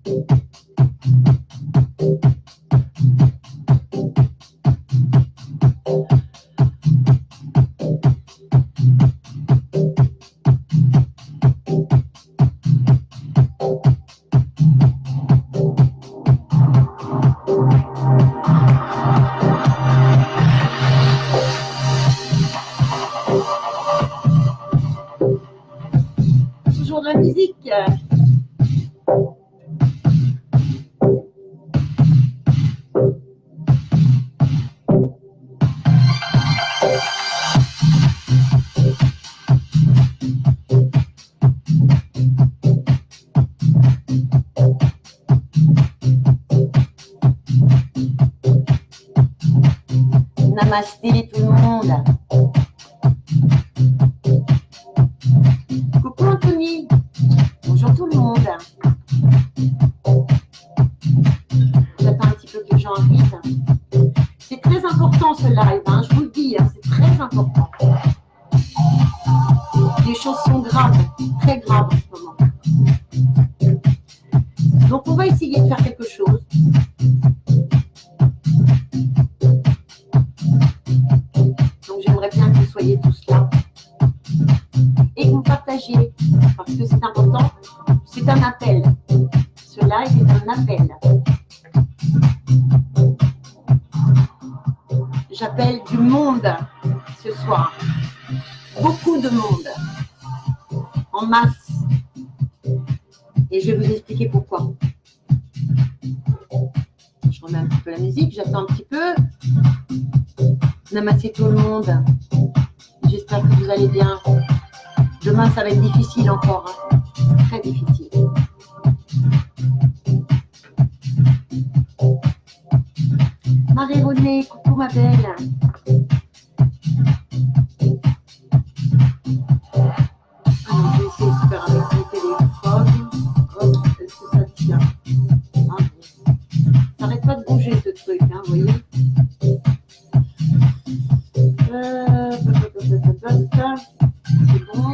Toujours de la musique. Namasté tout le monde. Coucou Anthony. Bonjour tout le monde. J'attends un petit peu que les gens arrivent. C'est très important ce live, hein, je vous le dis, hein, c'est très important. Les choses sont graves, très graves en ce moment. Donc on va essayer de faire quelque chose. Donc j'aimerais bien que vous soyez tous là et que vous partagiez, parce que c'est important, c'est un appel. Ce live est un appel. J'appelle du monde ce soir, beaucoup de monde, en masse, et je vais vous expliquer pourquoi. Je remets un petit peu la musique, j'attends un petit peu. Namaste tout le monde. J'espère que vous allez bien. Demain, ça va être difficile encore. Hein. Très difficile. Marie-Renée, coucou ma belle. Alors, je vais essayer de faire avec mon téléphone. Oh, est-ce que ça tient? Ah, ça n'arrête pas de bouger ce truc, hein, vous voyez. C'est bon.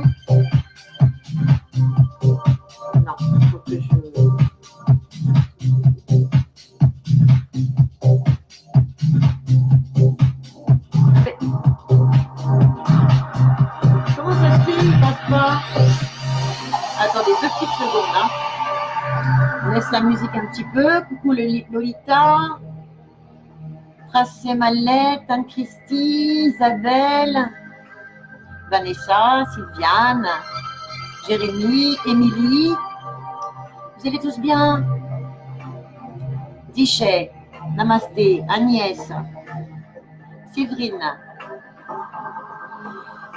Non, il faut que je... Comment ça se fait? Il passe pas. Attendez, 2 petites secondes. Hein. On laisse la musique un petit peu. Coucou Lolita. Tracé Malette, Anne-Christie, Isabelle, Vanessa, Sylviane, Jérémy, Émilie. Vous allez tous bien? Dichet, Namasté, Agnès, Séverine,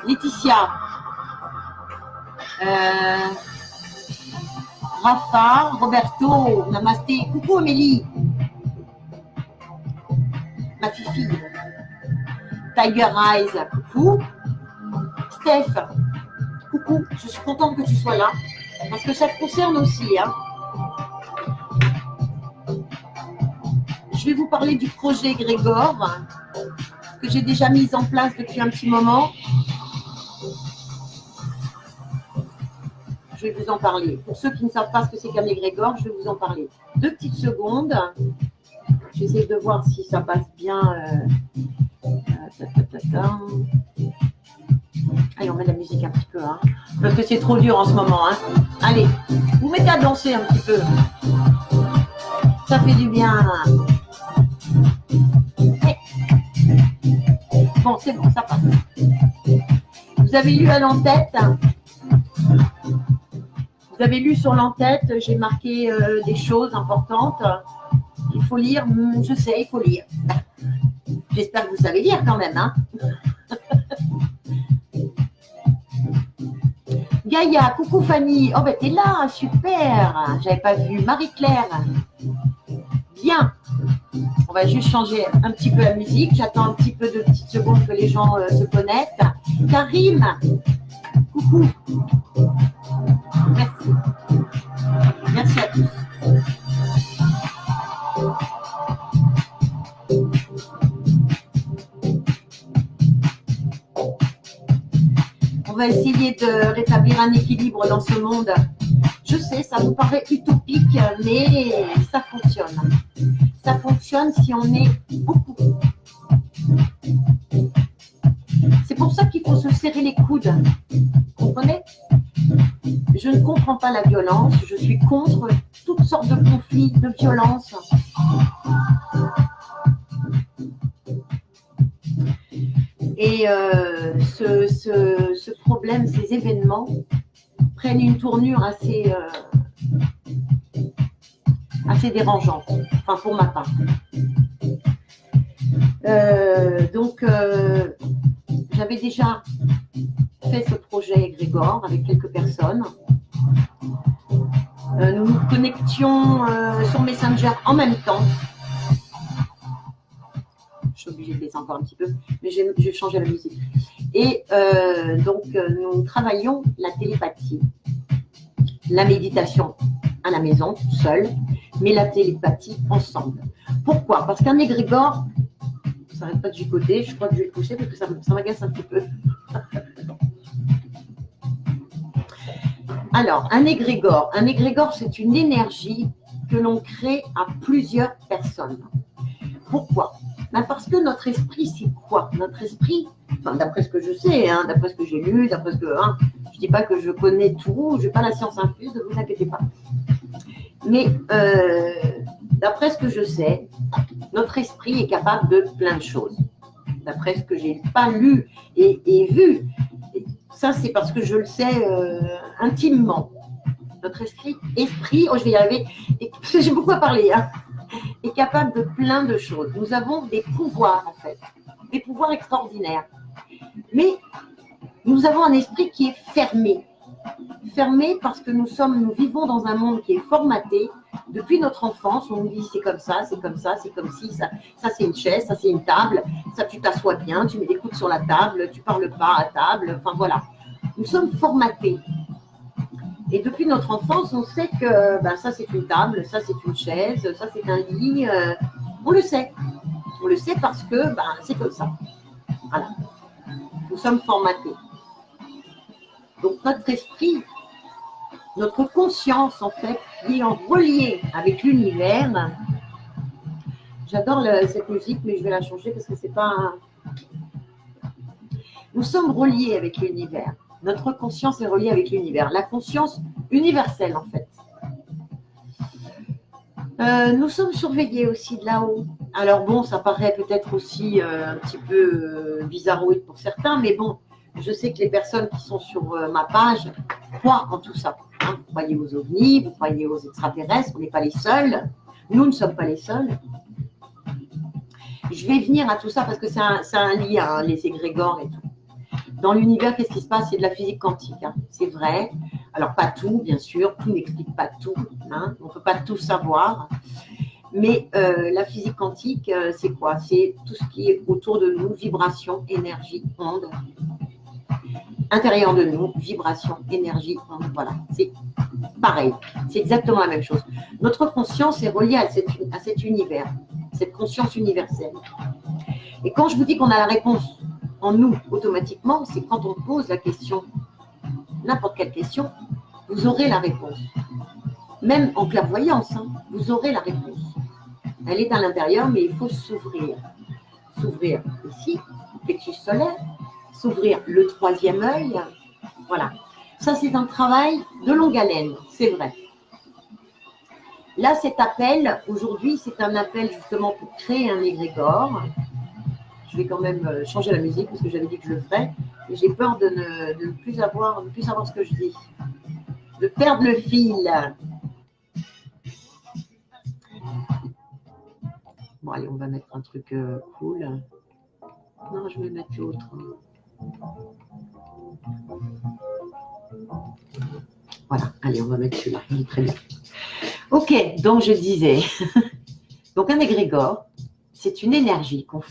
Laetitia, Rafa, Roberto, Namasté, coucou Amélie. Ma fifi, Tiger Eyes, coucou, Steph, coucou, je suis contente que tu sois là, parce que ça te concerne aussi. Hein. Je vais vous parler du projet Grégor, que j'ai déjà mis en place depuis un petit moment. Je vais vous en parler. Pour ceux qui ne savent pas ce que c'est qu'un égrégore, je vais vous en parler. 2 petites secondes. J'essaie de voir si ça passe bien. Allez, on met la musique un petit peu, hein, parce que c'est trop dur en ce moment. Hein. Allez, vous mettez à danser un petit peu. Ça fait du bien. Hey. Bon, c'est bon, ça passe. Vous avez lu à l'entête. Vous avez lu sur l'entête, j'ai marqué des choses importantes. Il faut lire, je sais, il faut lire. J'espère que vous savez lire quand même. Hein. Gaïa, coucou Fanny. Oh ben t'es là, super. J'avais pas vu. Marie-Claire. Bien. On va juste changer un petit peu la musique. J'attends un petit peu de petites secondes que les gens se connectent. Karim. Coucou. Merci. Merci à tous. On va essayer de rétablir un équilibre dans ce monde. Je sais, ça vous paraît utopique, mais ça fonctionne. Ça fonctionne si on est beaucoup. C'est pour ça qu'il faut se serrer les coudes. Vous comprenez? Je ne comprends pas la violence. Je suis contre toutes sortes de conflits, de violences. Et ce problème, ces événements prennent une tournure assez dérangeante, enfin pour ma part. J'avais déjà fait ce projet Grégor avec quelques personnes. Nous nous connections sur Messenger en même temps. Je suis obligée de baisser encore un petit peu, mais je vais changer la musique. Et nous travaillons la télépathie, la méditation à la maison, seule, mais la télépathie ensemble. Pourquoi? Parce qu'un égrégore, ça n'arrête pas de gigoter, je crois que je vais le pousser parce que ça m'agace un petit peu. Alors, un égrégore, c'est une énergie que l'on crée à plusieurs personnes. Pourquoi? Parce que notre esprit, c'est quoi? Notre esprit, enfin, d'après ce que je sais, d'après ce que j'ai lu, d'après ce que... je ne dis pas que je connais tout, je n'ai pas la science infuse, ne vous inquiétez pas. Mais d'après ce que je sais, notre esprit est capable de plein de choses. D'après ce que je n'ai pas lu et vu, ça c'est parce que je le sais intimement. Notre esprit, je vais y arriver, j'ai beaucoup à parler, est capable de plein de choses. Nous avons des pouvoirs en fait, des pouvoirs extraordinaires. Mais nous avons un esprit qui est fermé. Fermé parce que nous vivons dans un monde qui est formaté. Depuis notre enfance, on nous dit c'est comme ça, c'est comme ça, c'est comme si, ça c'est une chaise, ça c'est une table, ça tu t'assois bien, tu mets des coudes sur la table, tu parles pas à table, enfin voilà. Nous sommes formatés. Et depuis notre enfance, on sait que ça c'est une table, ça c'est une chaise, ça c'est un lit. On le sait. On le sait parce que c'est comme ça. Voilà. Nous sommes formatés. Donc notre esprit, notre conscience en fait, qui est en relié avec l'univers. J'adore cette musique, mais je vais la changer parce que c'est pas. Nous sommes reliés avec l'univers. Notre conscience est reliée avec l'univers. La conscience universelle, en fait. Nous sommes surveillés aussi de là-haut. Alors bon, ça paraît peut-être aussi un petit peu bizarroïde pour certains, mais bon, je sais que les personnes qui sont sur ma page croient en tout ça. Vous croyez aux ovnis, vous croyez aux extraterrestres, on n'est pas les seuls. Nous ne sommes pas les seuls. Je vais venir à tout ça parce que c'est un lien, les égrégores et tout. Dans l'univers, qu'est-ce qui se passe? C'est de la physique quantique, c'est vrai. Alors, pas tout, bien sûr, tout n'explique pas tout. On ne peut pas tout savoir. Mais la physique quantique, c'est quoi? C'est tout ce qui est autour de nous, vibration, énergie, onde. Intérieur de nous, vibration, énergie, onde. Voilà, c'est pareil. C'est exactement la même chose. Notre conscience est reliée à cet univers, cette conscience universelle. Et quand je vous dis qu'on a la réponse en nous, automatiquement, c'est quand on pose la question, n'importe quelle question, vous aurez la réponse. Même en clairvoyance, vous aurez la réponse. Elle est à l'intérieur, mais il faut s'ouvrir. S'ouvrir ici, plexus solaire, s'ouvrir le troisième œil. Voilà. Ça, c'est un travail de longue haleine, c'est vrai. Là, cet appel, aujourd'hui, c'est un appel justement pour créer un égrégore. Je vais quand même changer la musique parce que j'avais dit que je le ferais. Mais j'ai peur de ne plus savoir ce que je dis. De perdre le fil. Bon, allez, on va mettre un truc cool. Non, je vais mettre l'autre. Voilà, allez, on va mettre celui-là. Il est très bien. Ok, donc je disais. Donc un égrégore, c'est une énergie qu'on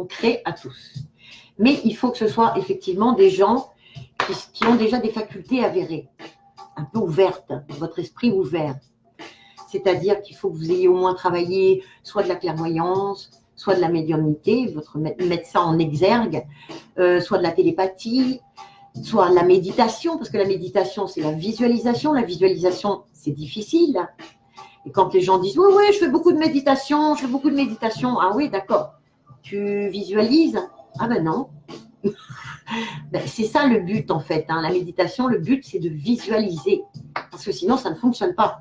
crée à tous. Mais il faut que ce soit effectivement des gens qui ont déjà des facultés avérées, un peu ouvertes, votre esprit ouvert. C'est-à-dire qu'il faut que vous ayez au moins travaillé soit de la clairvoyance, soit de la médiumnité, mettre ça en exergue, soit de la télépathie, soit la méditation, parce que la méditation, c'est la visualisation. La visualisation, c'est difficile. Et quand les gens disent, oui, oui, je fais beaucoup de méditation, je fais beaucoup de méditation. Ah oui, d'accord. Tu visualises? Ah ben non. Ben, c'est ça le but, en fait. Hein. La méditation, le but, c'est de visualiser. Parce que sinon, ça ne fonctionne pas.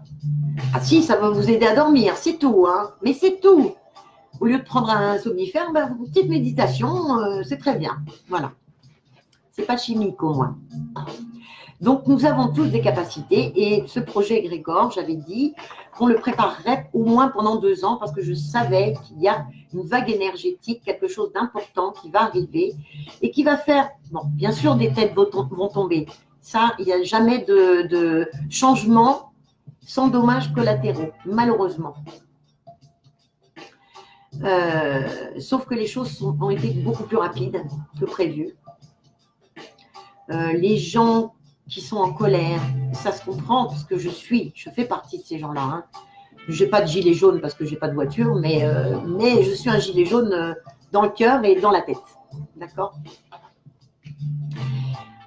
Ah si, ça va vous aider à dormir, c'est tout. Hein. Mais c'est tout. Au lieu de prendre un somnifère, ben, une petite méditation, c'est très bien. Voilà. C'est pas chimique au moins. Donc, nous avons tous des capacités et ce projet Grégor, j'avais dit qu'on le préparerait au moins pendant 2 ans parce que je savais qu'il y a une vague énergétique, quelque chose d'important qui va arriver et qui va faire, bon, bien sûr, des têtes vont tomber. Ça, il n'y a jamais de changement sans dommages collatéraux, malheureusement. Sauf que les choses ont été beaucoup plus rapides que prévu. Les gens qui sont en colère, ça se comprend parce que je fais partie de ces gens-là. Hein. Je n'ai pas de gilet jaune parce que je n'ai pas de voiture, mais je suis un gilet jaune dans le cœur et dans la tête. D'accord?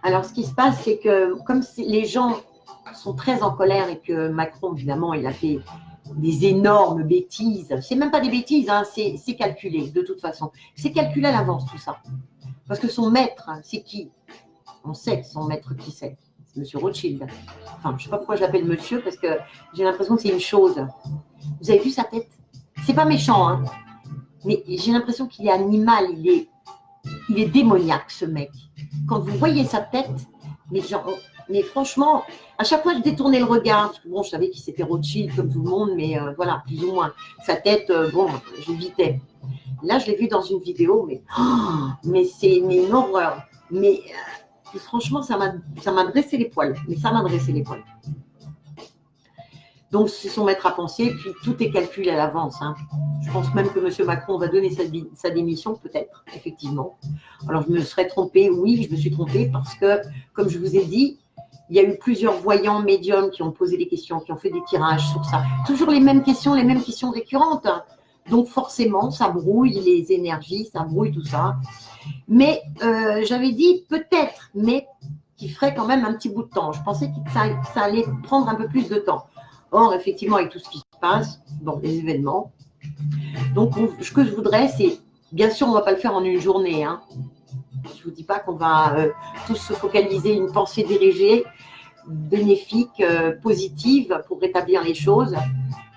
Alors, ce qui se passe, c'est que comme les gens sont très en colère et que Macron, évidemment, il a fait des énormes bêtises. C'est même pas des bêtises, hein, c'est calculé de toute façon. C'est calculé à l'avance tout ça. Parce que son maître, c'est qui? On sait son maître qui c'est. C'est Monsieur Rothschild. Enfin, je ne sais pas pourquoi je l'appelle monsieur, parce que j'ai l'impression que c'est une chose. Vous avez vu sa tête? C'est pas méchant, hein. Mais j'ai l'impression qu'il est animal, il est démoniaque, ce mec. Quand vous voyez sa tête, mais franchement, à chaque fois, je détournais le regard. Parce que bon, je savais qu'il s'était Rothschild comme tout le monde, mais voilà, plus ou moins. Sa tête, bon, j'évitais. Là, je l'ai vu dans une vidéo, mais c'est une horreur. Mais franchement, ça m'a dressé les poils. Mais ça m'a dressé les poils. Donc, c'est son maître à penser, puis tout est calculé à l'avance. Hein. Je pense même que M. Macron va donner sa démission, peut-être, effectivement. Alors, je me serais trompée, oui, je me suis trompée, parce que, comme je vous ai dit, il y a eu plusieurs voyants médiums qui ont posé des questions, qui ont fait des tirages sur ça. Toujours les mêmes questions récurrentes. Donc, forcément, ça brouille les énergies, ça brouille tout ça. Mais j'avais dit peut-être, mais qu'il ferait quand même un petit bout de temps. Je pensais que ça allait prendre un peu plus de temps. Or, effectivement, avec tout ce qui se passe, bon, les événements. Donc, ce que je voudrais, c'est, bien sûr, on ne va pas le faire en une journée. Hein. Je ne vous dis pas qu'on va tous se focaliser une pensée dirigée, bénéfique, positive pour rétablir les choses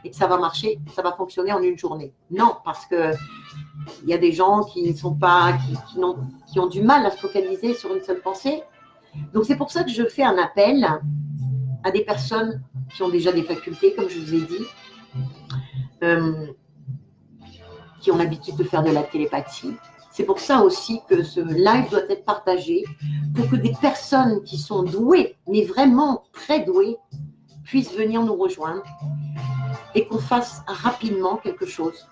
et que ça va marcher, ça va fonctionner en une journée. Non, parce que il y a des gens qui ne sont pas, qui ont du mal à se focaliser sur une seule pensée. Donc, c'est pour ça que je fais un appel à des personnes qui ont déjà des facultés, comme je vous ai dit, qui ont l'habitude de faire de la télépathie. C'est pour ça aussi que ce live doit être partagé pour que des personnes qui sont douées, mais vraiment très douées, puissent venir nous rejoindre et qu'on fasse rapidement quelque chose.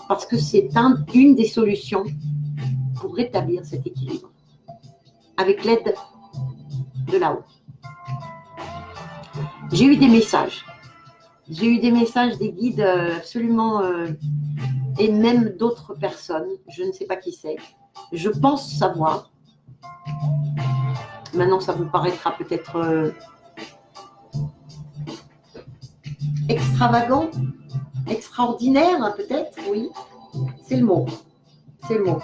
Parce que c'est une des solutions pour rétablir cet équilibre avec l'aide de là-haut. J'ai eu des messages. J'ai eu des messages des guides absolument et même d'autres personnes. Je ne sais pas qui c'est. Je pense savoir. Maintenant, ça vous paraîtra peut-être extravagant, extraordinaire, peut-être, oui. C'est le mot. C'est le mot.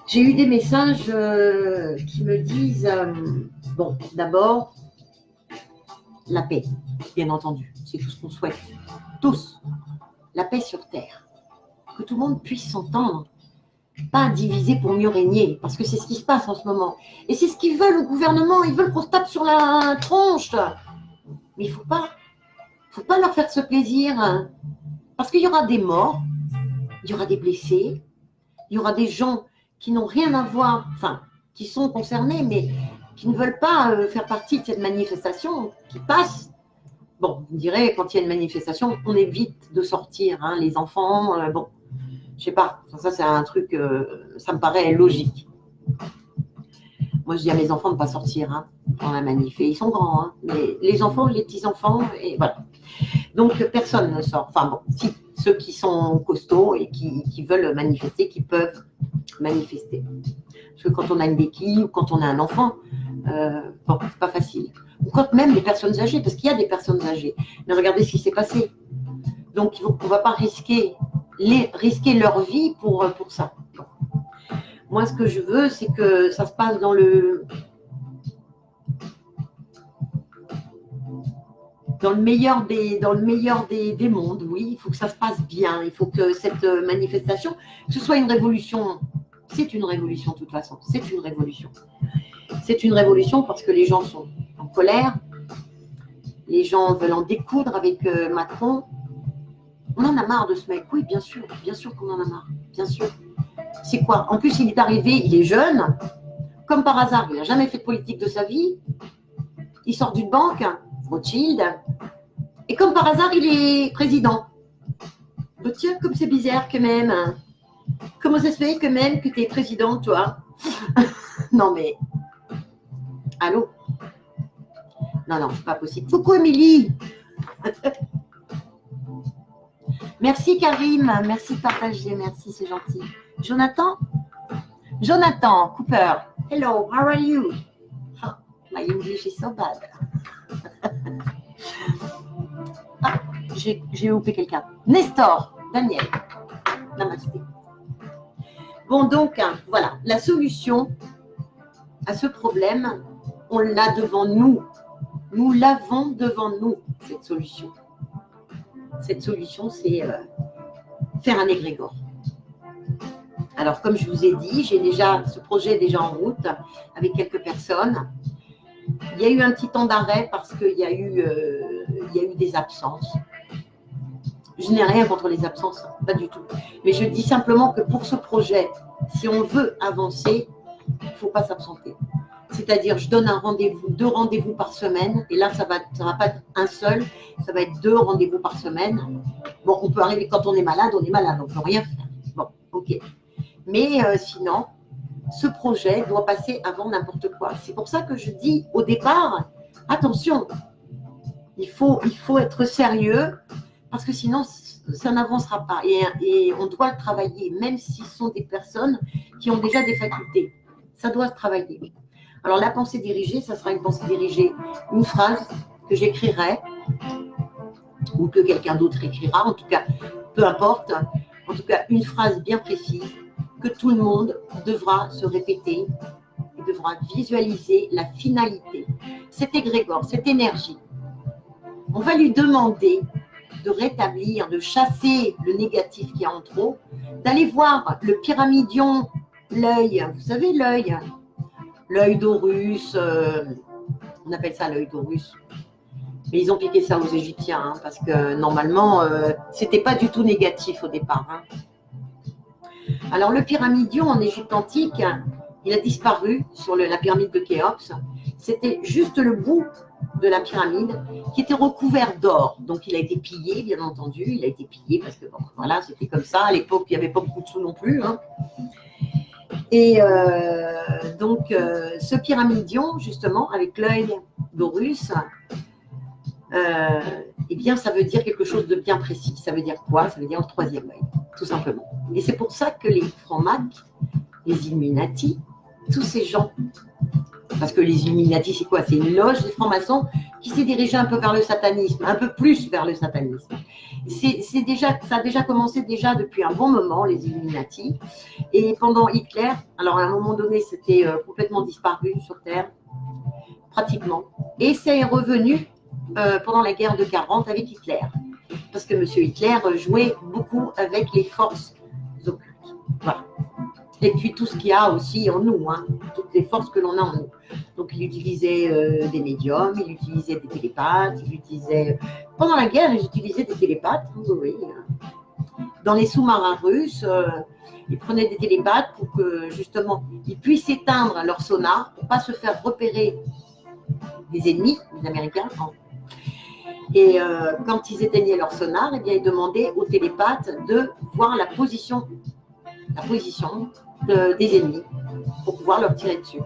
J'ai eu des messages qui me disent, bon, d'abord, la paix, bien entendu. C'est tout ce qu'on souhaite. Tous. La paix sur Terre. Que tout le monde puisse s'entendre. Pas diviser pour mieux régner. Parce que c'est ce qui se passe en ce moment. Et c'est ce qu'ils veulent au gouvernement. Ils veulent qu'on se tape sur la tronche. Mais il ne faut pas leur faire ce plaisir. Hein. Parce qu'il y aura des morts. Il y aura des blessés. Il y aura des gens qui n'ont rien à voir, enfin, qui sont concernés, mais qui ne veulent pas faire partie de cette manifestation qui passe. Bon, vous me direz, quand il y a une manifestation, on évite de sortir, hein, les enfants, bon, je sais pas, ça c'est un truc, ça me paraît logique. Moi, je dis à mes enfants de ne pas sortir hein, dans la manif, et ils sont grands, hein, mais les enfants, les petits-enfants, et voilà. Donc, personne ne sort. Enfin bon, si, ceux qui sont costauds et qui veulent manifester, qui peuvent manifester. Parce que quand on a une béquille ou quand on a un enfant, bon, c'est pas facile. Ou quand même les personnes âgées, parce qu'il y a des personnes âgées. Mais regardez ce qui s'est passé. Donc, on ne va pas risquer leur vie pour ça. Bon. Moi, ce que je veux, c'est que ça se passe dans le meilleur des mondes, oui. Il faut que ça se passe bien. Il faut que cette manifestation, que ce soit une révolution. C'est une révolution, de toute façon. C'est une révolution. C'est une révolution parce que les gens sont en colère. Les gens veulent en découdre avec Macron. On en a marre de ce mec. Oui, bien sûr qu'on en a marre. Bien sûr. C'est quoi? En plus, il est arrivé, il est jeune. Comme par hasard, il n'a jamais fait de politique de sa vie. Il sort d'une banque, Rothschild. Et comme par hasard, il est président. Oh, tiens, comme c'est bizarre quand même. Comment ça se fait quand même que tu es président, toi? Non, mais... Allô? Non, c'est pas possible. Coucou, Émilie. Merci, Karim. Merci de partager. Merci, c'est gentil. Jonathan Cooper. Hello, how are you? Oh, my English is so bad. Ah, j'ai loupé quelqu'un. Nestor, Daniel. Namasté. Bon, donc, voilà, la solution à ce problème, on l'a devant nous. Nous l'avons devant nous, cette solution. Cette solution, c'est faire un égrégore. Alors, comme je vous ai dit, ce projet est déjà en route avec quelques personnes. Il y a eu un petit temps d'arrêt parce qu'il y a eu des absences. Je n'ai rien contre les absences, pas du tout. Mais je dis simplement que pour ce projet, si on veut avancer, il ne faut pas s'absenter. C'est-à-dire, je donne un rendez-vous, 2 rendez-vous par semaine. Et là, ça va pas être un seul, ça va être 2 rendez-vous par semaine. Bon, on peut arriver quand on est malade, on ne peut rien faire. Bon, ok. Mais sinon, ce projet doit passer avant n'importe quoi. C'est pour ça que je dis au départ, attention, il faut être sérieux parce que sinon, ça n'avancera pas. Et on doit le travailler, même si ce sont des personnes qui ont déjà des facultés. Ça doit se travailler. Alors, la pensée dirigée, ça sera une pensée dirigée, une phrase que j'écrirai ou que quelqu'un d'autre écrira, en tout cas, peu importe, en tout cas, une phrase bien précise que tout le monde devra se répéter et devra visualiser la finalité. Cet égrégore, cette énergie, on va lui demander de rétablir, de chasser le négatif qui est en trop, d'aller voir le pyramidion, l'œil, vous savez l'œil d'Horus, on appelle ça l'œil d'Horus. Mais ils ont piqué ça aux Égyptiens, hein, parce que normalement, c'était pas du tout négatif au départ. Hein. Alors, le pyramidion en Égypte antique, il a disparu sur la pyramide de Khéops. C'était juste le bout de la pyramide qui était recouvert d'or. Donc, il a été pillé, bien entendu. Il a été pillé parce que, bon, voilà, c'était comme ça. À l'époque, il n'y avait pas beaucoup de sous non plus. Hein. Et donc, ce pyramidion, justement, avec l'œil d'Horus, eh bien, ça veut dire quelque chose de bien précis. Ça veut dire quoi? Ça veut dire le 3e œil, tout simplement. Et c'est pour ça que les francs-macs, les Illuminati, tous ces gens, parce que les Illuminati, c'est quoi? C'est une loge des francs-maçons qui s'est dirigée un peu vers le satanisme, un peu plus vers le satanisme. Ça a déjà commencé depuis un bon moment, les Illuminati. Et pendant Hitler, alors à un moment donné, c'était complètement disparu sur Terre, pratiquement. Et ça est revenu pendant la guerre de 40 avec Hitler. Parce que M. Hitler jouait beaucoup avec les forces occultes. Voilà. Et puis tout ce qu'il y a aussi en nous, hein, toutes les forces que l'on a en nous. Donc il utilisait des médiums, il utilisait des télépathes, pendant la guerre, ils utilisaient des télépathes, oui. Dans les sous-marins russes, ils prenaient des télépathes pour que justement ils puissent éteindre leur sonar pour ne pas se faire repérer des ennemis, des Américains. Et quand ils éteignaient leur sonar, eh bien, ils demandaient aux télépathes de voir la position des ennemis pour pouvoir leur tirer dessus.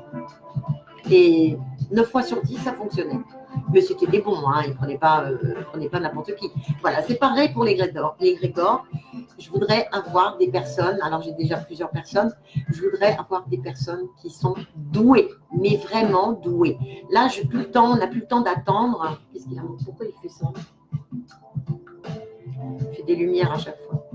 Et 9 fois sur 10, ça fonctionnait. Mais c'était des bons, hein, ils ne prenaient pas n'importe qui. Voilà, c'est pareil pour les grégores. Je voudrais avoir des personnes, alors j'ai déjà plusieurs personnes, je voudrais avoir des personnes qui sont douées, mais vraiment douées. Là, j'ai plus le temps, on n'a plus le temps d'attendre. Qu'est-ce qu'il a? Pourquoi il fait ça? Il fait des lumières à chaque fois.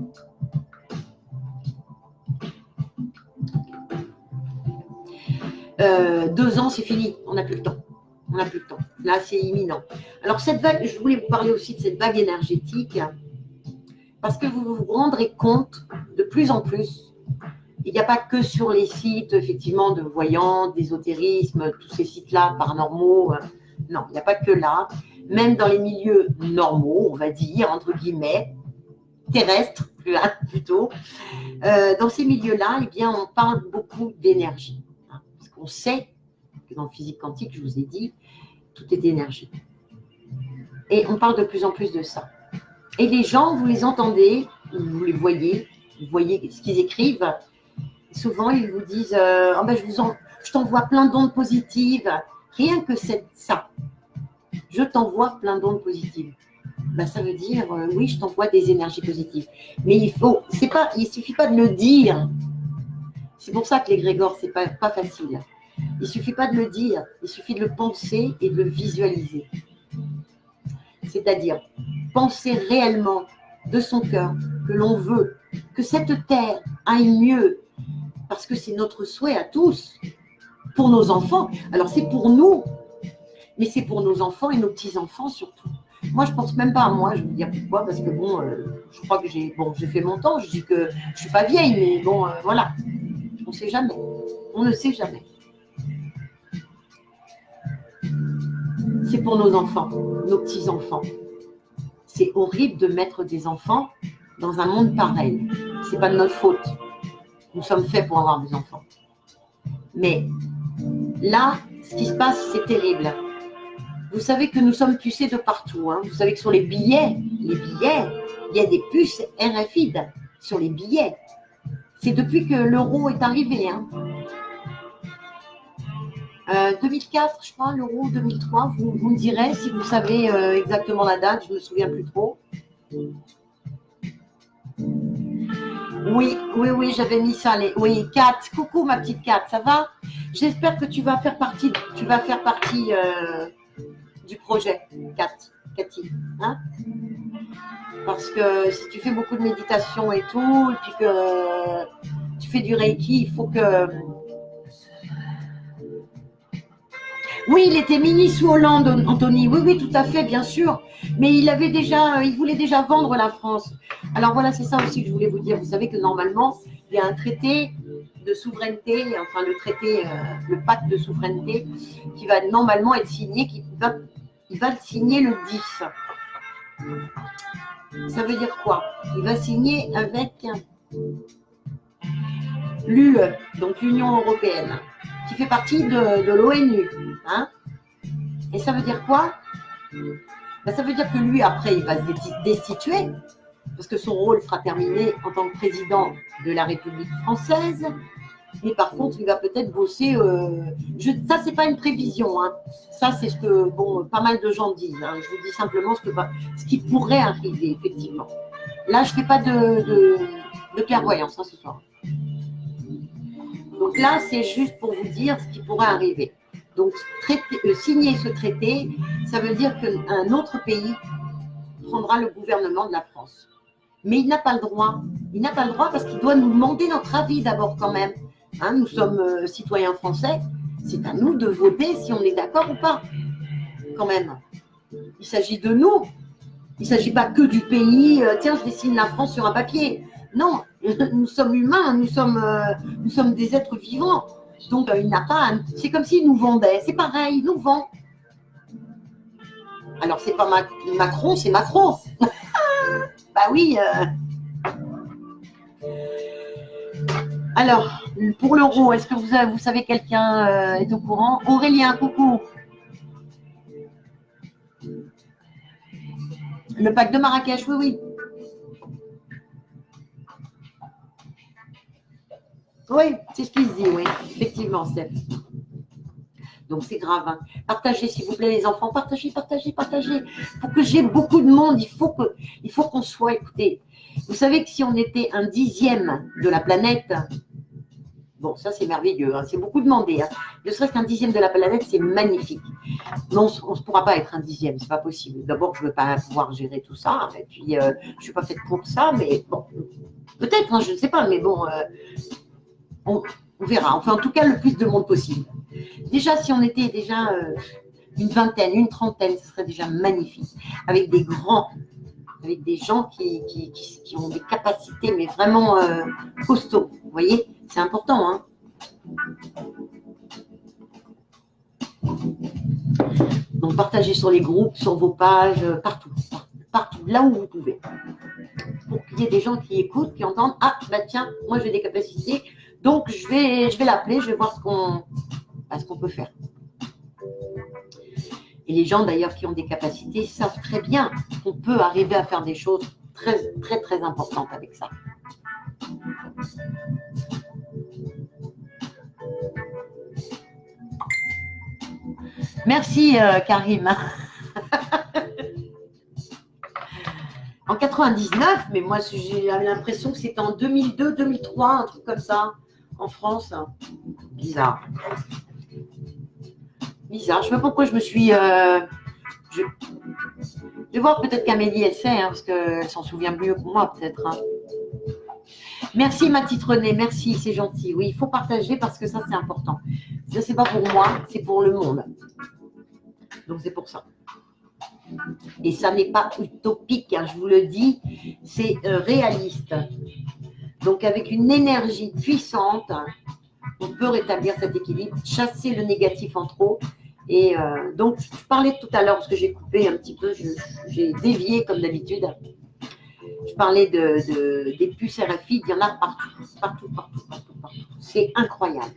Deux ans, c'est fini, on n'a plus le temps. On n'a plus le temps. Là, c'est imminent. Alors, cette vague, je voulais vous parler aussi de cette vague énergétique, parce que vous vous rendrez compte de plus en plus, il n'y a pas que sur les sites, effectivement, de voyants, d'ésotérisme, tous ces sites-là, paranormaux. Non, il n'y a pas que là. Même dans les milieux normaux, on va dire, entre guillemets, terrestres, plutôt, dans ces milieux-là, eh bien, on parle beaucoup d'énergie. Parce qu'on sait que dans le physique quantique, je vous ai dit, tout est énergie. Et on parle de plus en plus de ça. Et les gens, vous les entendez, vous les voyez, vous voyez ce qu'ils écrivent. Souvent, ils vous disent oh ben, je t'envoie plein d'ondes positives. Rien que ça. Je t'envoie plein d'ondes positives. Ben, ça veut dire oui, je t'envoie des énergies positives. Mais il ne suffit pas de le dire. C'est pour ça que l'égrégore, c'est pas facile. Il ne suffit pas de le dire, il suffit de le penser et de le visualiser. C'est-à-dire penser réellement de son cœur que l'on veut que cette terre aille mieux, parce que c'est notre souhait à tous, pour nos enfants. Alors c'est pour nous, mais c'est pour nos enfants et nos petits-enfants surtout. Moi, je ne pense même pas à moi, je vais vous dire pourquoi, parce que bon, je crois que j'ai fait mon temps, je dis que je ne suis pas vieille, mais bon, voilà, on ne sait jamais, on ne sait jamais. C'est pour nos enfants, nos petits-enfants. C'est horrible de mettre des enfants dans un monde pareil. Ce n'est pas de notre faute. Nous sommes faits pour avoir des enfants. Mais là, ce qui se passe, c'est terrible. Vous savez que nous sommes pucés de partout. Hein. Vous savez que sur les billets, il y a des puces RFID sur les billets. C'est depuis que l'euro est arrivé. Hein. 2004, je crois, l'euro 2003, vous me direz si vous savez exactement la date, je ne me souviens plus trop. Oui, j'avais mis ça. Oui, Kat, coucou ma petite Kat, ça va? J'espère que tu vas faire partie du projet, Cathy. Hein? Parce que si tu fais beaucoup de méditation et tout, et puis que tu fais du Reiki, il faut que... Oui, il était ministre sous Hollande, Anthony. Oui, tout à fait, bien sûr. Mais il voulait déjà vendre la France. Alors voilà, c'est ça aussi que je voulais vous dire. Vous savez que normalement, il y a un traité de souveraineté, enfin le pacte de souveraineté, qui va normalement être signé, il va le signer le 10. Ça veut dire quoi? Il va signer avec l'UE, donc l'Union européenne, qui fait partie de l'ONU. Hein? Et ça veut dire quoi? Ben, ça veut dire que lui, après, il va se destituer, parce que son rôle sera terminé en tant que président de la République française. Mais par contre, il va peut-être bosser. Ça, c'est pas une prévision. Hein. Ça, c'est ce que pas mal de gens disent. Hein. Je vous dis simplement ce qui pourrait arriver, effectivement. Là, je ne fais pas de clairvoyance ce soir. Donc là, c'est juste pour vous dire ce qui pourrait arriver. Donc, signer ce traité, ça veut dire qu'un autre pays prendra le gouvernement de la France. Mais il n'a pas le droit. Il n'a pas le droit parce qu'il doit nous demander notre avis d'abord quand même. Hein, nous sommes citoyens français. C'est à nous de voter si on est d'accord ou pas. Quand même. Il s'agit de nous. Il ne s'agit pas que du pays. Tiens, je dessine la France sur un papier. Non, nous sommes humains. Nous sommes des êtres vivants. Donc, il n'a pas. C'est comme s'il nous vendait. C'est pareil, il nous vend. Alors, c'est pas Macron, c'est Macron. Bah oui. Alors, pour l'euro, est-ce que vous savez quelqu'un est au courant? Aurélien, coucou. Le pacte de Marrakech, oui. Oui, c'est ce qu'il se dit, oui. Effectivement, Steph. Donc c'est grave. Hein. Partagez, s'il vous plaît, les enfants. Partagez, partagez, partagez. Pour que j'ai beaucoup de monde, il faut qu'on soit écouté. Vous savez que si on était un dixième de la planète, bon, ça c'est merveilleux, hein, c'est beaucoup demandé. Hein. Ne serait-ce qu'un dixième de la planète, c'est magnifique. Mais on ne pourra pas être un dixième, c'est pas possible. D'abord, je ne veux pas pouvoir gérer tout ça. Et puis, je ne suis pas faite pour ça, mais bon, peut-être, hein, je ne sais pas, mais bon, on verra. Enfin, en tout cas, le plus de monde possible. Déjà, si on était déjà une vingtaine, une trentaine, ce serait déjà magnifique. Avec des grands, avec des gens qui ont des capacités, mais vraiment costauds. Vous voyez, c'est important. Hein. Donc, partagez sur les groupes, sur vos pages, partout, partout, là où vous pouvez. Pour qu'il y ait des gens qui écoutent, qui entendent, ah, bah tiens, moi j'ai des capacités, donc je vais l'appeler, je vais voir ce qu'on peut faire. Et les gens d'ailleurs qui ont des capacités savent très bien qu'on peut arriver à faire des choses très, très, très importantes avec ça. Merci Karim. En 99, mais moi j'ai l'impression que c'était en 2002, 2003, un truc comme ça, en France. Bizarre. Bizarre. Je ne sais pas pourquoi je me suis... Je vais voir peut-être qu'Amélie, elle sait, hein, parce qu'elle s'en souvient mieux que moi, peut-être. Hein. Merci, ma petite Renée. Merci, c'est gentil. Oui, il faut partager parce que ça, c'est important. Ça, c'est pas pour moi, c'est pour le monde. Donc, c'est pour ça. Et ça n'est pas utopique, hein, je vous le dis, c'est réaliste. Donc, avec une énergie puissante, on peut rétablir cet équilibre, chasser le négatif en trop. Et donc, je parlais tout à l'heure, parce que j'ai coupé un petit peu, j'ai dévié comme d'habitude. Je parlais des puces RFID, il y en a partout, partout, partout, partout, partout. C'est incroyable.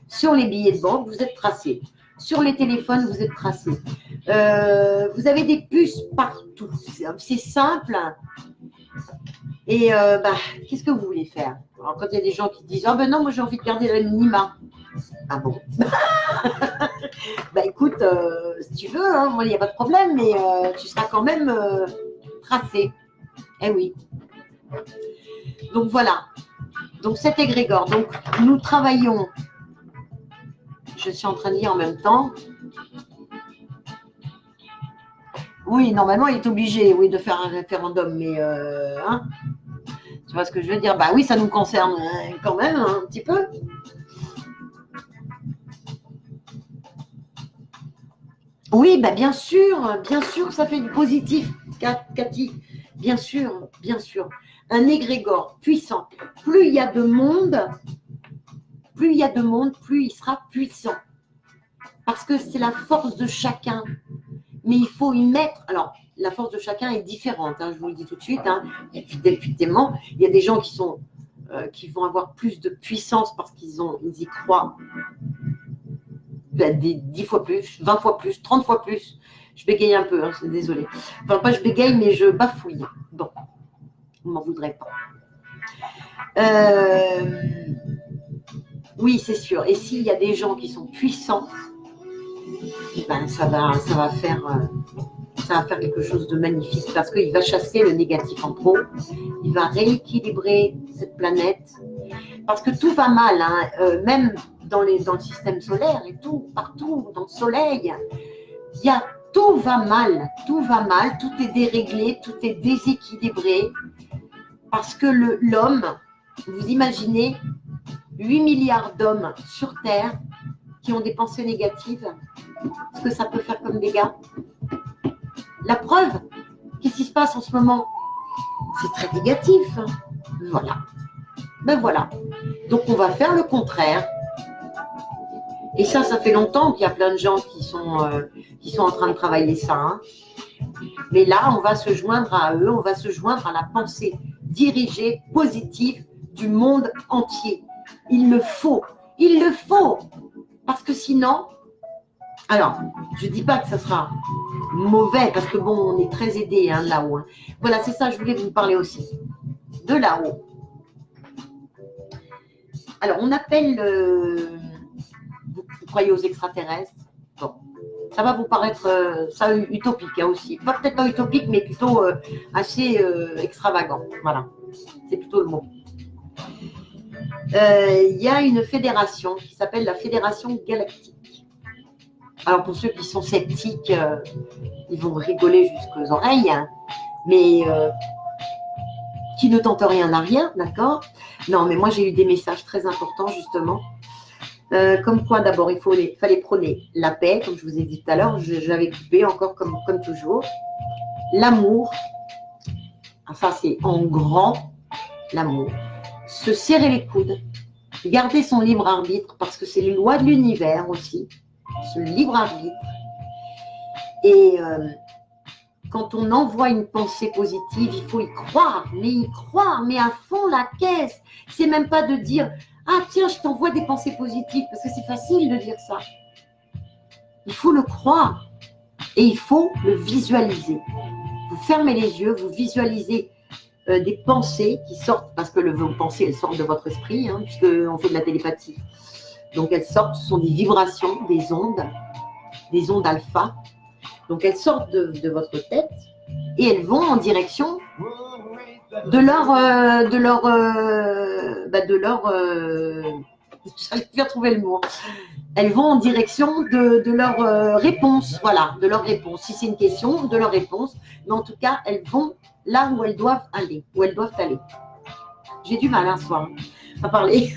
Sur les billets de banque, vous êtes tracés. Sur les téléphones, vous êtes tracés. Vous avez des puces partout. C'est simple. Et qu'est-ce que vous voulez faire? Alors, quand il y a des gens qui disent « Ah ben non, moi j'ai envie de garder l'anonymat. » Ah bon? Bah écoute, si tu veux, hein, moi il n'y a pas de problème, mais tu seras quand même tracé. Eh oui. Donc voilà. Donc cet égrégore. Donc nous travaillons. Je suis en train de lire en même temps. Oui, normalement il est obligé, oui, de faire un référendum, mais hein, tu vois ce que je veux dire? Bah oui, ça nous concerne quand même un petit peu. Oui, bah bien sûr, ça fait du positif, Cathy. Bien sûr, bien sûr. Un égrégore puissant. Plus il y a de monde, plus il sera puissant. Parce que c'est la force de chacun. Mais il faut y mettre. Alors, la force de chacun est différente, hein, je vous le dis tout de suite. Hein. Effectivement, il y a des gens qui vont avoir plus de puissance parce qu'ils y croient. 10 fois plus, 20 fois plus, 30 fois plus. Je bégaye un peu, hein, désolée. Enfin, pas je bégaye, mais je bafouille. Bon, vous ne m'en voudrez pas. Oui, c'est sûr. Et s'il y a des gens qui sont puissants, ben, ça va faire quelque chose de magnifique parce qu'il va chasser le négatif en trop. Il va rééquilibrer cette planète. Parce que tout va mal, hein, même dans le système solaire et tout, partout, dans le soleil, tout va mal, tout est déréglé, tout est déséquilibré, parce que l'homme, vous imaginez, 8 milliards d'hommes sur Terre qui ont des pensées négatives, ce que ça peut faire comme dégâts. La preuve, qu'est-ce qui se passe en ce moment? C'est très négatif, hein. Voilà. Ben voilà. Donc on va faire le contraire. Et ça fait longtemps qu'il y a plein de gens qui sont en train de travailler ça. Hein. Mais là, on va se joindre à eux, on va se joindre à la pensée dirigée, positive du monde entier. Il le faut. Parce que sinon, alors, je ne dis pas que ça sera mauvais, parce que bon, on est très aidés hein, là-haut. Hein. Voilà, c'est ça, je voulais vous parler aussi. De là-haut. Alors, on appelle, vous croyez aux extraterrestres? Ça va vous paraître ça utopique hein, aussi. Pas peut-être pas utopique, mais plutôt assez extravagant. Voilà, c'est plutôt le mot. Il y a une fédération qui s'appelle la Fédération Galactique. Alors pour ceux qui sont sceptiques, ils vont rigoler jusqu'aux oreilles, hein, mais qui ne tentent rien n'a rien, d'accord? Non, mais moi j'ai eu des messages très importants justement. Comme quoi d'abord il fallait prôner la paix, comme je vous ai dit tout à l'heure, j'avais coupé encore comme toujours. L'amour, enfin c'est en grand l'amour. Se serrer les coudes, garder son libre arbitre, parce que c'est les lois de l'univers aussi, ce libre arbitre. Et quand on envoie une pensée positive, il faut y croire, mais à fond la caisse. C'est même pas de dire « Ah tiens, je t'envoie des pensées positives », parce que c'est facile de dire ça. Il faut le croire et il faut le visualiser. Vous fermez les yeux, vous visualisez des pensées qui sortent, parce que vos pensées, elles sortent de votre esprit, hein, puisqu'on fait de la télépathie. Donc elles sortent, ce sont des vibrations, des ondes alpha. Donc elles sortent de votre tête et elles vont en direction de j'arrive plus à trouver le mot. Elles vont en direction de leur réponse, voilà, de leur réponse. Si c'est une question, de leur réponse. Mais en tout cas, elles vont là où elles doivent aller, J'ai du mal un soir à parler.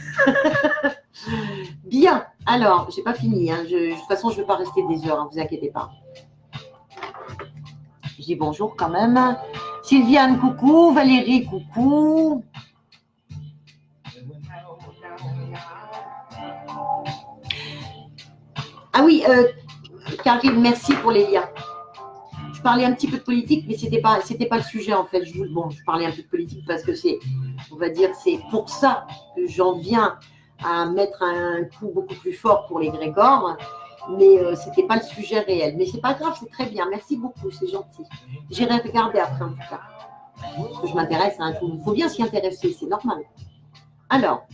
Bien, alors, j'ai pas fini. Hein. De toute façon, je ne vais pas rester des heures, ne vous inquiétez pas. Je dis bonjour quand même. Sylviane, coucou. Valérie, coucou. Ah oui, Karine, merci pour les liens. Je parlais un petit peu de politique, mais c'était pas le sujet en fait. Je parlais un peu de politique parce que c'est pour ça que j'en viens à mettre un coup beaucoup plus fort pour les Grégor, mais c'était pas le sujet réel. Mais c'est pas grave, c'est très bien. Merci beaucoup, c'est gentil. J'irai regarder après en tout cas, parce que je m'intéresse. Il faut bien s'y intéresser, c'est normal. Alors.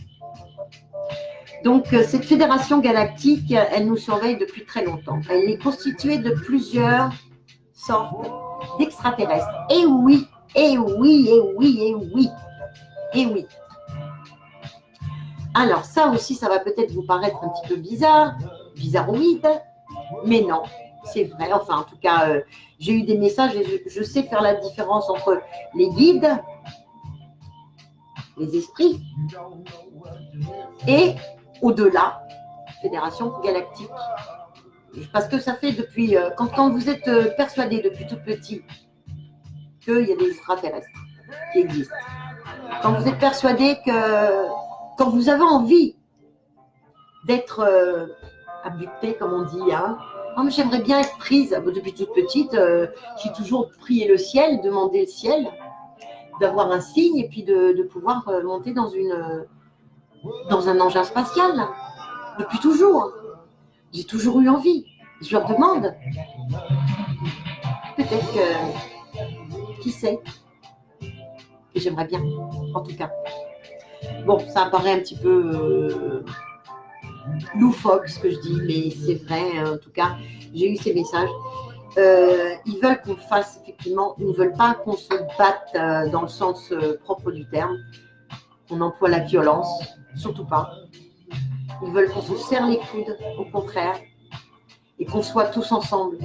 Donc, cette fédération galactique, elle nous surveille depuis très longtemps. Elle est constituée de plusieurs sortes d'extraterrestres. Et oui, et oui, et oui, et oui, et oui. Alors, ça aussi, ça va peut-être vous paraître un petit peu bizarroïde, mais non, c'est vrai. Enfin, en tout cas, j'ai eu des messages et je sais faire la différence entre les guides, les esprits, et au-delà, Fédération Galactique. Parce que ça fait depuis, quand vous êtes persuadé depuis tout petit qu'il y a des extraterrestres qui existent, quand vous êtes persuadé que, quand vous avez envie d'être abducté, comme on dit, hein, oh, mais j'aimerais bien être prise, depuis toute petite, j'ai toujours prié le ciel, demandé le ciel, d'avoir un signe et puis de pouvoir monter dans un engin spatial. Depuis toujours. J'ai toujours eu envie. Je leur demande. Peut-être que, qui sait. Et j'aimerais bien, en tout cas. Bon, ça apparaît un petit peu loufoque ce que je dis, mais c'est vrai, en tout cas, j'ai eu ces messages. Ils veulent qu'on fasse, effectivement, ils ne veulent pas qu'on se batte dans le sens propre du terme. On emploie la violence, surtout pas. Ils veulent qu'on se serre les coudes, au contraire, et qu'on soit tous ensemble.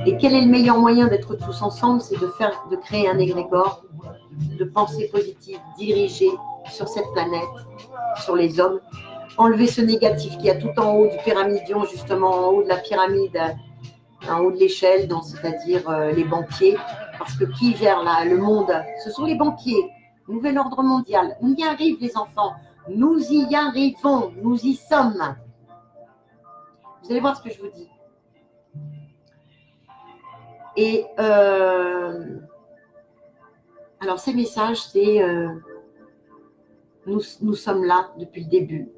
Et quel est le meilleur moyen d'être tous ensemble? C'est de créer un égrégore, de pensée positive, dirigée sur cette planète, sur les hommes. Enlever ce négatif qu'il y a tout en haut du pyramidion, justement en haut de la pyramide, en haut de l'échelle, c'est-à-dire les banquiers. Parce que qui gère le monde? Ce sont les banquiers. Nouvel ordre mondial. On y arrive, les enfants. Nous y arrivons. Nous y sommes. Vous allez voir ce que je vous dis. Et alors, ces messages, c'est nous sommes là depuis le début.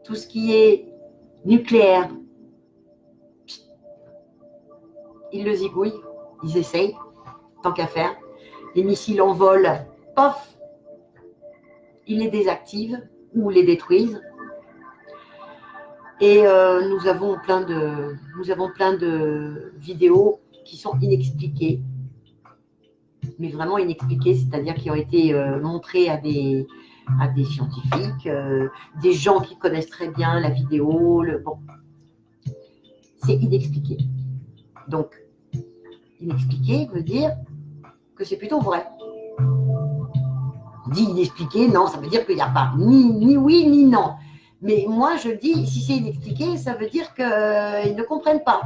Tout ce qui est nucléaire, ils le zigouillent, ils essayent, tant qu'à faire. Les missiles en vol, pof, ils les désactivent ou les détruisent. Et nous avons plein de vidéos qui sont inexpliquées, mais vraiment inexpliquées, c'est-à-dire qui ont été montrées à des scientifiques, des gens qui connaissent très bien la vidéo. Bon, c'est inexpliqué. Donc, inexpliqué veut dire que c'est plutôt vrai. Dit inexpliqué, non, ça veut dire qu'il n'y a pas ni oui ni non. Mais moi, je dis, si c'est inexpliqué, ça veut dire qu'ils ne comprennent pas.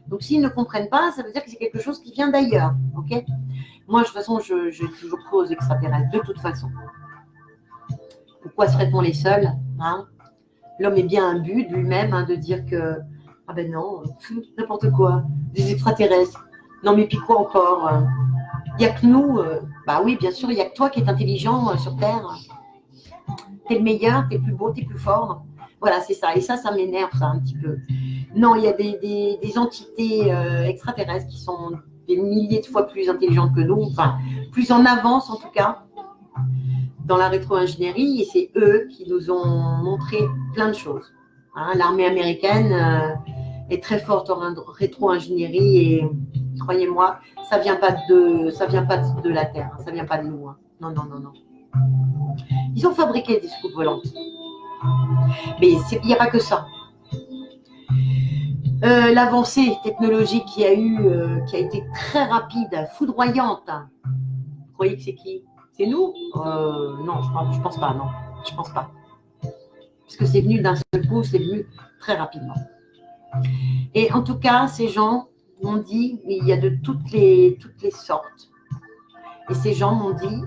Donc, s'ils ne comprennent pas, ça veut dire que c'est quelque chose qui vient d'ailleurs. Ok ? Moi, de toute façon, je toujours cru aux extraterrestres, de toute façon. Pourquoi serait-on les seuls, hein ? L'homme est bien imbu de lui-même, hein, de dire que, ah ben non, n'importe quoi, des extraterrestres. Non, mais puis quoi encore ? Il n'y a que nous. Bah oui, bien sûr, il n'y a que toi qui es intelligent sur Terre. T'es le meilleur, t'es le plus beau, t'es le plus fort. Voilà, c'est ça. Et ça m'énerve, ça, un petit peu. Non, il y a des entités extraterrestres qui sont des milliers de fois plus intelligentes que nous, enfin, plus en avance en tout cas, dans la rétro-ingénierie. Et c'est eux qui nous ont montré plein de choses. Hein, l'armée américaine est très forte en rétro-ingénierie et croyez-moi, ça vient pas de la Terre, hein, ça vient pas de nous. Hein. Non, non, non, non. Ils ont fabriqué des soucoupes volantes. Mais il n'y a pas que ça. L'avancée technologique qu'il y a eu, qui a été très rapide, foudroyante. Vous croyez que c'est qui ? C'est nous ? Non, je pense pas, non. Je pense pas. Parce que c'est venu d'un seul coup, c'est venu très rapidement. Et en tout cas, ces gens m'ont dit, mais il y a de toutes les sortes. Et ces gens m'ont dit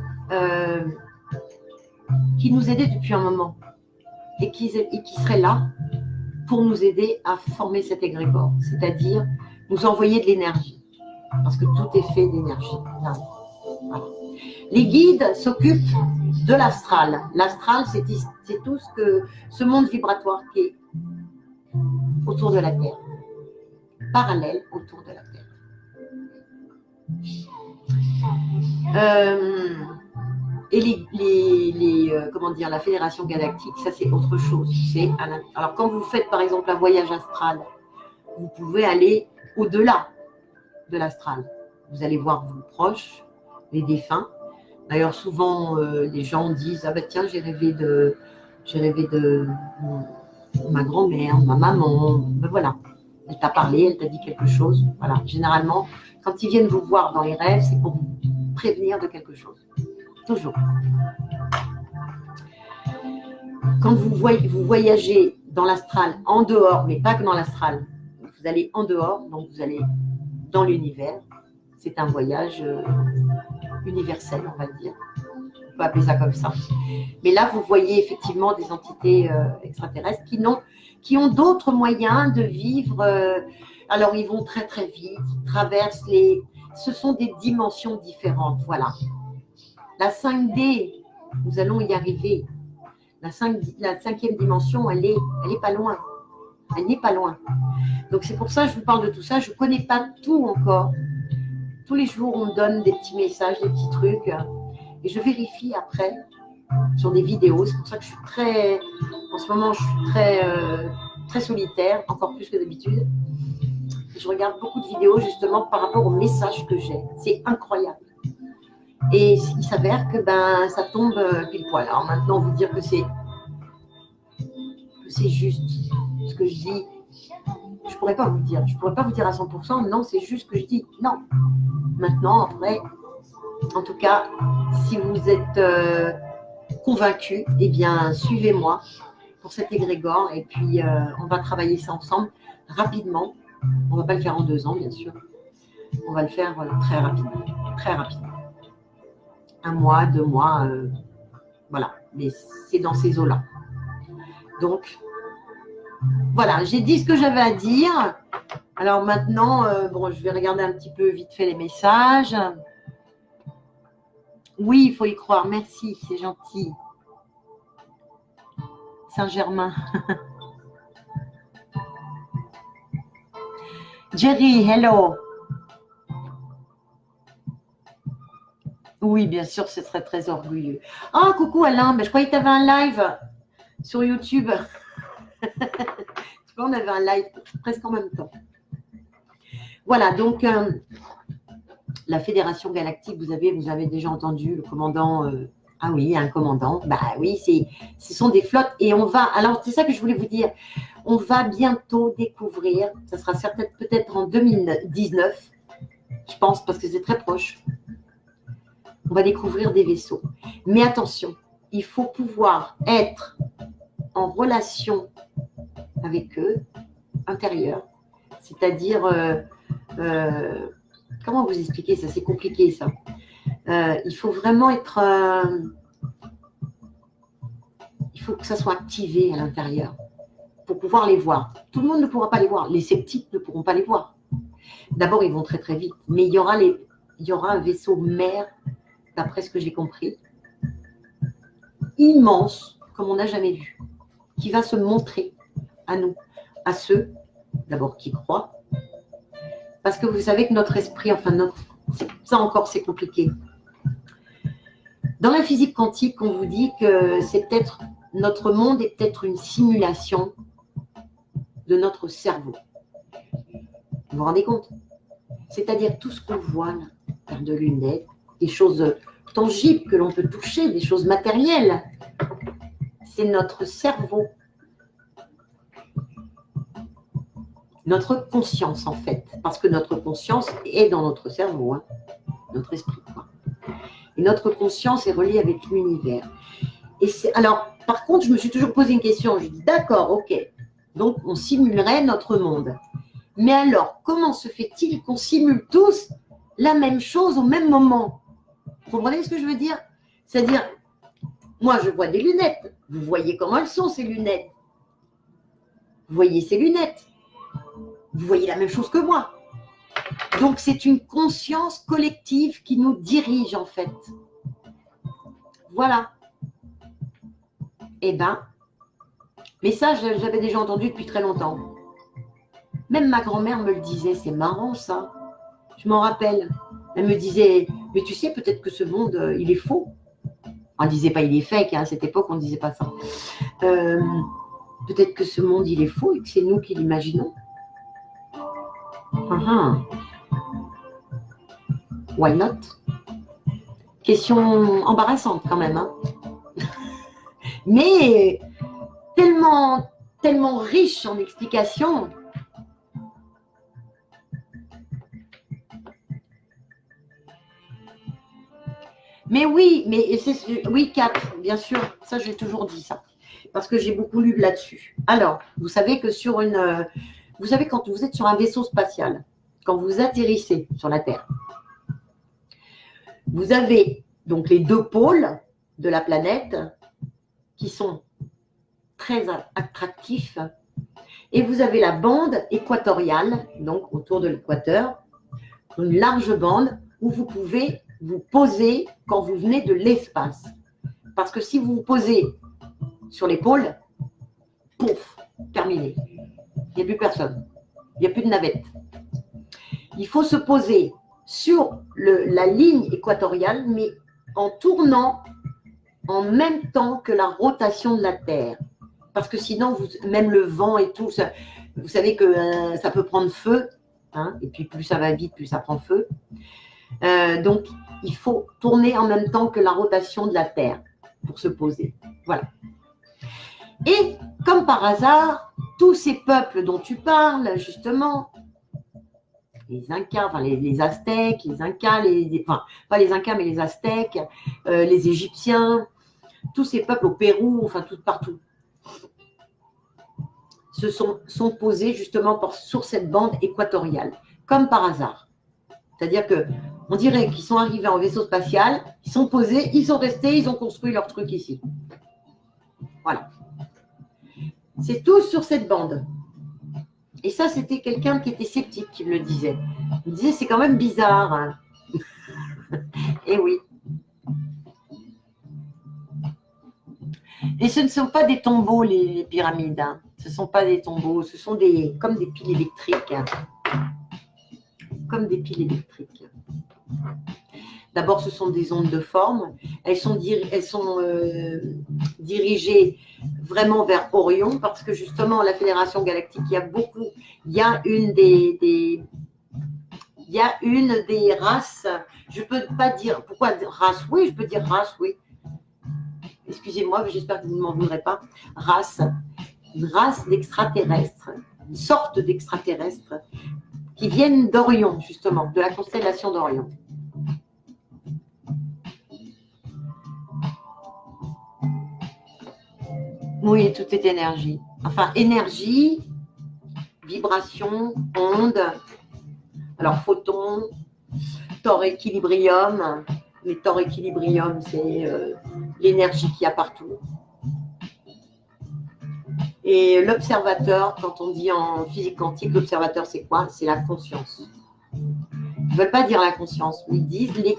qu'ils nous aidaient depuis un moment et qui seraient là pour nous aider à former cet égrégore, c'est-à-dire nous envoyer de l'énergie, parce que tout est fait d'énergie. Voilà. Les guides s'occupent de l'astral. L'astral, c'est tout ce monde vibratoire qui est autour de la Terre, parallèle autour de la Terre. Et comment dire, la Fédération Galactique, ça c'est autre chose. Alors quand vous faites par exemple un voyage astral, vous pouvez aller au-delà de l'astral. Vous allez voir vos proches, les défunts. D'ailleurs souvent les gens disent ah ben tiens j'ai rêvé de ma grand-mère, ma maman. Ben voilà, elle t'a parlé, elle t'a dit quelque chose. Voilà. Généralement quand ils viennent vous voir dans les rêves, c'est pour vous prévenir de quelque chose. Toujours. Quand vous voyagez dans l'astral, en dehors, mais pas que dans l'astral, vous allez en dehors, donc vous allez dans l'univers. C'est un voyage universel, on va le dire. On peut appeler ça comme ça. Mais là, vous voyez effectivement des entités extraterrestres qui ont d'autres moyens de vivre. Alors, ils vont très très vite, ils traversent ce sont des dimensions différentes, voilà. La 5D, nous allons y arriver. La cinquième dimension, elle est pas loin. Elle n'est pas loin. Donc c'est pour ça que je vous parle de tout ça. Je ne connais pas tout encore. Tous les jours, on me donne des petits messages, des petits trucs. Et je vérifie après sur des vidéos. C'est pour ça que en ce moment, je suis très solitaire, encore plus que d'habitude. Je regarde beaucoup de vidéos justement par rapport aux messages que j'ai. C'est incroyable. Et il s'avère que ça tombe pile poil. Alors maintenant, vous dire que c'est juste ce que je dis, je ne pourrais pas vous le dire. Je ne pourrais pas vous dire à 100%, non, c'est juste ce que je dis. Non. Maintenant, après, en tout cas, si vous êtes convaincus, eh bien, suivez-moi pour cet égrégore. Et puis, on va travailler ça ensemble rapidement. On ne va pas le faire en 2 ans, bien sûr. On va le faire très rapidement. Très rapidement. 1 mois, 2 mois, voilà. Mais c'est dans ces eaux-là. Donc, voilà, j'ai dit ce que j'avais à dire. Alors maintenant, je vais regarder un petit peu vite fait les messages. Oui, il faut y croire. Merci, c'est gentil. Saint-Germain. Jerry, hello. Oui, bien sûr, ce serait très orgueilleux. Ah, coucou Alain, je croyais que tu avais un live sur YouTube. pas, on avait un live presque en même temps. Voilà, donc la Fédération Galactique, vous avez déjà entendu le commandant. Ah oui, il y a un commandant. Bah oui, ce sont des flottes. Et on va. Alors, c'est ça que je voulais vous dire. On va bientôt découvrir, ça sera certainement peut-être en 2019, je pense, parce que c'est très proche. On va découvrir des vaisseaux. Mais attention, il faut pouvoir être en relation avec eux, intérieure. C'est-à-dire, comment vous expliquer ça? C'est compliqué ça. Il faut vraiment être... il faut que ça soit activé à l'intérieur pour pouvoir les voir. Tout le monde ne pourra pas les voir. Les sceptiques ne pourront pas les voir. D'abord, ils vont très très vite. Mais il y aura un vaisseau mère, d'après ce que j'ai compris, immense, comme on n'a jamais vu, qui va se montrer à nous, à ceux, d'abord, qui croient. Parce que vous savez que notre esprit, ça encore, c'est compliqué. Dans la physique quantique, on vous dit que c'est peut-être, notre monde est peut-être une simulation de notre cerveau. Vous vous rendez compte? C'est-à-dire tout ce qu'on voit, là, paire de lunettes, des choses tangibles que l'on peut toucher, des choses matérielles. C'est notre cerveau. Notre conscience, en fait. Parce que notre conscience est dans notre cerveau, hein, notre esprit, quoi. Et notre conscience est reliée avec l'univers. Alors, par contre, je me suis toujours posé une question. Je dis, d'accord, ok. Donc, on simulerait notre monde. Mais alors, comment se fait-il qu'on simule tous la même chose au même moment? Vous comprenez ce que je veux dire? C'est-à-dire, moi, je vois des lunettes. Vous voyez comment elles sont, ces lunettes. Vous voyez ces lunettes. Vous voyez la même chose que moi. Donc, c'est une conscience collective qui nous dirige, en fait. Voilà. Eh bien, mais ça, j'avais déjà entendu depuis très longtemps. Même ma grand-mère me le disait, c'est marrant ça. Je m'en rappelle. Elle me disait, mais tu sais, peut-être que ce monde, il est faux. On ne disait pas il est fake, hein, à cette époque, on ne disait pas ça. Peut-être que ce monde, il est faux et que c'est nous qui l'imaginons. Why not? Question embarrassante quand même. Hein. Mais tellement riche en explications. Mais oui, oui, 4, bien sûr, ça j'ai toujours dit ça, parce que j'ai beaucoup lu là-dessus. Alors, vous savez que vous savez quand vous êtes sur un vaisseau spatial, quand vous atterrissez sur la Terre, vous avez donc les deux pôles de la planète qui sont très attractifs, et vous avez la bande équatoriale, donc autour de l'équateur, une large bande où vous pouvez vous poser quand vous venez de l'espace. Parce que si vous vous posez sur les pôles, pouf, terminé. Il n'y a plus personne. Il n'y a plus de navette. Il faut se poser sur la ligne équatoriale, mais en tournant en même temps que la rotation de la Terre. Parce que sinon, même le vent et tout, ça, vous savez que ça peut prendre feu. Hein, et puis plus ça va vite, plus ça prend feu. Donc, il faut tourner en même temps que la rotation de la Terre pour se poser. Voilà. Et comme par hasard, tous ces peuples dont tu parles, justement, les Incas, enfin les Aztèques, les Incas, enfin, pas les Incas, mais les Aztèques, les Égyptiens, tous ces peuples au Pérou, enfin tout partout, se sont posés justement sur cette bande équatoriale, comme par hasard. C'est-à-dire qu'on dirait qu'ils sont arrivés en vaisseau spatial, ils sont posés, ils sont restés, ils ont construit leur truc ici. Voilà. C'est tout sur cette bande. Et ça, c'était quelqu'un qui était sceptique qui me le disait. Il me disait, c'est quand même bizarre. Hein. Et oui. Et ce ne sont pas des tombeaux, les pyramides. Hein. Ce ne sont pas des tombeaux, ce sont comme des piles électriques. Hein. Comme des piles électriques. D'abord, ce sont des ondes de forme. Elles sont dirigées vraiment vers Orion, parce que justement, la Fédération Galactique, il y a une des races, je peux pas dire, pourquoi race? Oui, je peux dire race, oui. Excusez-moi, mais j'espère que vous ne m'en voudrez pas. Race, une race d'extraterrestres, une sorte d'extraterrestres qui viennent d'Orion, justement, de la constellation d'Orion. Oui, tout est énergie. Enfin, énergie, vibration, onde, alors photon, tor équilibrium. Mais tor équilibrium, c'est l'énergie qu'il y a partout. Et l'observateur, quand on dit en physique quantique, l'observateur, c'est quoi? C'est la conscience. Ils ne veulent pas dire la conscience, mais ils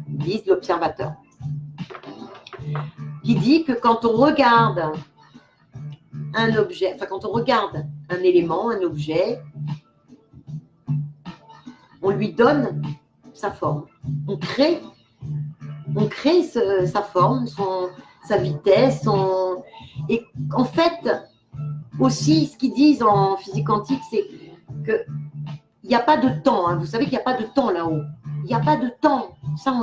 disent l'observateur. Qui dit que quand on regarde un objet, enfin quand on regarde un élément, un objet, on lui donne sa forme. On crée sa forme, sa vitesse. Et en fait, aussi, ce qu'ils disent en physique quantique, c'est qu'il n'y a pas de temps. Hein. Vous savez qu'il n'y a pas de temps là-haut. Il n'y a pas de temps. Ça, on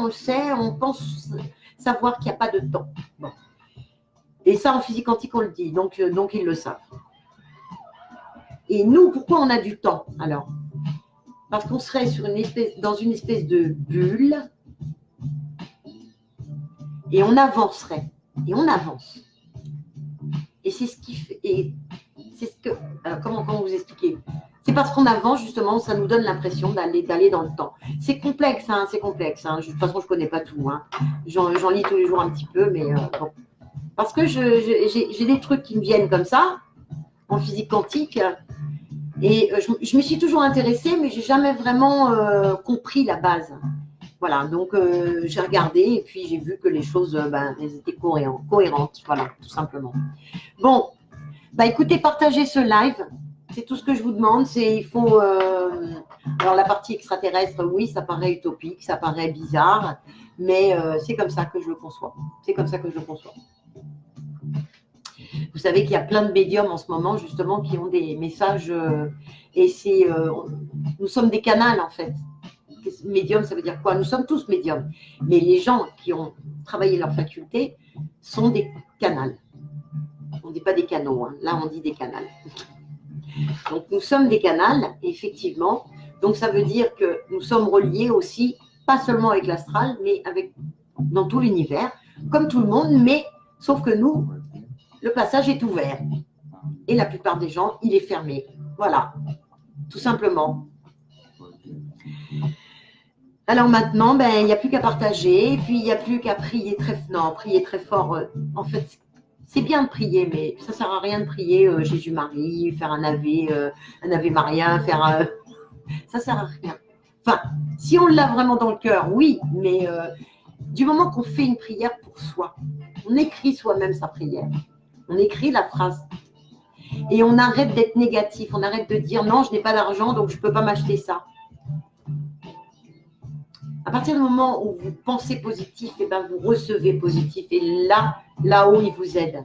le sait, on pense savoir qu'il n'y a pas de temps. Bon. Et ça, en physique quantique, on le dit. Donc ils le savent. Et nous, pourquoi on a du temps alors? Parce qu'on serait dans une espèce de bulle et on avancerait. Et on avance. Et c'est ce qui fait. Et c'est ce que. Comment vous expliquer? C'est parce qu'on avance, justement, ça nous donne l'impression d'aller dans le temps. C'est complexe, hein, c'est complexe. Hein. De toute façon, je ne connais pas tout. Hein. J'en lis tous les jours un petit peu, mais bon. Parce que j'ai des trucs qui me viennent comme ça, en physique quantique. Et je me suis toujours intéressée, mais je n'ai jamais vraiment compris la base. Voilà, donc j'ai regardé et puis j'ai vu que les choses, elles étaient cohérentes. Voilà, tout simplement. Bon, écoutez, partagez ce live. C'est tout ce que je vous demande. Il faut. Alors, la partie extraterrestre, oui, ça paraît utopique, ça paraît bizarre, mais c'est comme ça que je le conçois. C'est comme ça que je le conçois. Vous savez qu'il y a plein de médiums en ce moment, justement, qui ont des messages. Et nous sommes des canals, en fait. Médium, ça veut dire quoi? Nous sommes tous médiums. Mais les gens qui ont travaillé leur faculté sont des canals. On ne dit pas des canaux. Hein. Là, on dit des canals. Donc, nous sommes des canals, effectivement. Donc, ça veut dire que nous sommes reliés aussi, pas seulement avec l'astral, mais dans tout l'univers, comme tout le monde, mais sauf que nous, le passage est ouvert. Et la plupart des gens, il est fermé. Voilà, tout simplement. Alors maintenant, il n'y a plus qu'à partager, et puis il n'y a plus qu'à prier prier très fort. En fait, c'est bien de prier, mais ça ne sert à rien de prier Jésus-Marie, faire un Ave Maria, ça ne sert à rien. Enfin, si on l'a vraiment dans le cœur, oui, mais du moment qu'on fait une prière pour soi, on écrit soi-même sa prière, on écrit la phrase, et on arrête d'être négatif, on arrête de dire non, je n'ai pas d'argent, donc je ne peux pas m'acheter ça. À partir du moment où vous pensez positif, vous recevez positif. Et là-haut, il vous aide.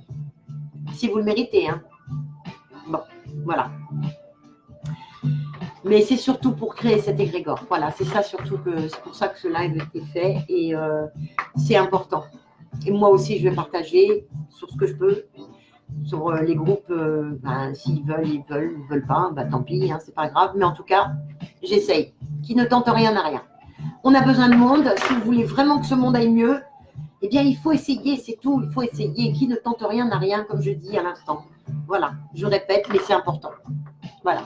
Si vous le méritez. Hein. Bon, voilà. Mais c'est surtout pour créer cet égrégore. Voilà, c'est ça surtout c'est pour ça que ce live a été fait. Et c'est important. Et moi aussi, je vais partager sur ce que je peux. Sur les groupes, s'ils veulent, ils ne veulent pas, tant pis, hein, c'est pas grave. Mais en tout cas, j'essaye. Qui ne tente rien n'a rien. On a besoin de monde. Si vous voulez vraiment que ce monde aille mieux, eh bien, il faut essayer, c'est tout. Il faut essayer. Qui ne tente rien n'a rien, comme je dis à l'instant. Voilà, je répète, mais c'est important. Voilà.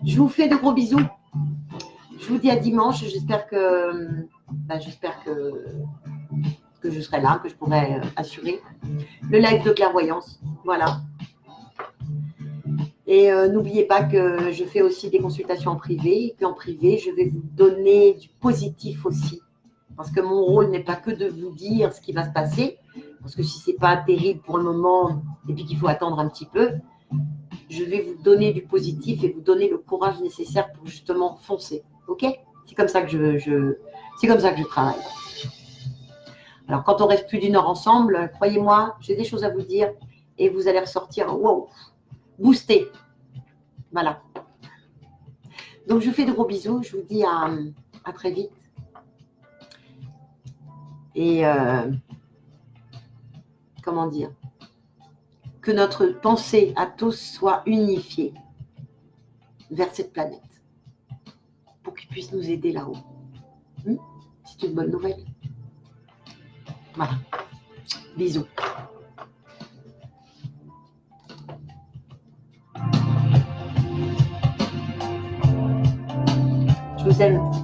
Je vous fais de gros bisous. Je vous dis à dimanche. J'espère que je serai là, que je pourrai assurer le live de clairvoyance. Voilà. Et n'oubliez pas que je fais aussi des consultations en privé. Et qu'en privé, je vais vous donner du positif aussi. Parce que mon rôle n'est pas que de vous dire ce qui va se passer. Parce que si ce n'est pas terrible pour le moment, et puis qu'il faut attendre un petit peu, je vais vous donner du positif et vous donner le courage nécessaire pour justement foncer. OK? C'est comme ça que c'est comme ça que je travaille. Alors, quand on reste plus d'une heure ensemble, croyez-moi, j'ai des choses à vous dire et vous allez ressortir, wow, boosté. Voilà. Donc, je vous fais de gros bisous. Je vous dis à très vite. Et comment dire, que notre pensée à tous soit unifiée vers cette planète pour qu'ils puissent nous aider là-haut. C'est une bonne nouvelle. Voilà. Bisous. Je vous aime.